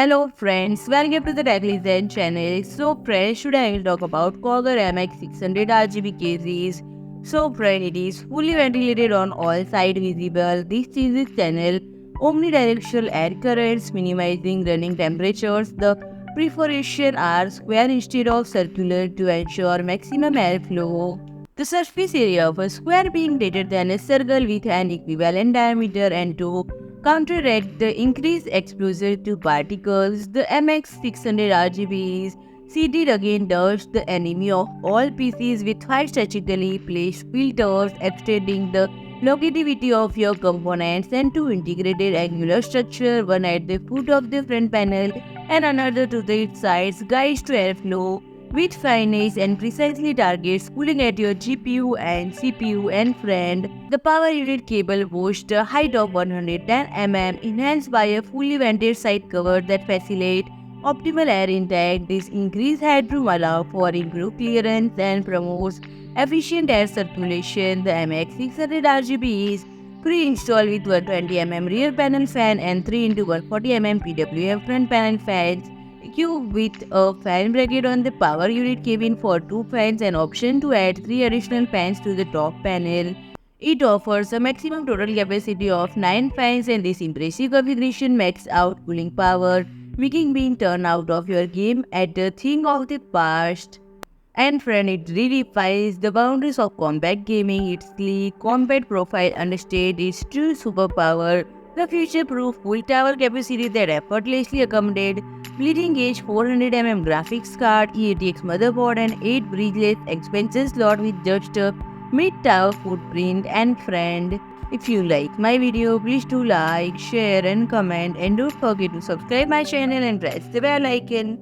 Hello friends, welcome to the Tech channel. So friends, today I will talk about Cougar MX600 RGB cases. So friend, it is fully ventilated on all sides visible. This is its channel omnidirectional air currents, minimizing running temperatures. The perforations are square instead of circular to ensure maximum airflow. The surface area of a square being greater than a circle with an equivalent diameter, and to counteract the increased exposure to particles, the MX600 RGB is seeded again does the enemy of all pieces with 5 strategically placed filters extending the longevity of your components and two integrated angular structure, one at the foot of the front panel and another to the sides, guides to airflow with finesse and precisely targets cooling at your GPU and CPU and friend. The power unit cable boasts a height of 110 mm enhanced by a fully vented side cover that facilitates optimal air intake. This increased headroom allows for improved clearance and promotes efficient air circulation. The MX600 RGB is pre-installed with 120 mm rear panel fan and 3 into 140 mm PWM front panel fans, equipped with a fan bracket on the power unit cabin for 2 fans and option to add 3 additional fans to the top panel. It offers a maximum total capacity of 9 fans, and this impressive configuration maxes out cooling power, making being turned out of your game at the thing of the past. And friend, it redefines the boundaries of compact gaming. Its sleek, compact profile understates its true superpower. The future-proof full tower capacity that effortlessly accommodates bleeding-edge 400 mm graphics card, E-ATX motherboard, and 8 bridgeless expansion slot with just a mid-tower footprint. And friend, if you like my video, please do like, share, and comment, and don't forget to subscribe my channel and press the bell icon.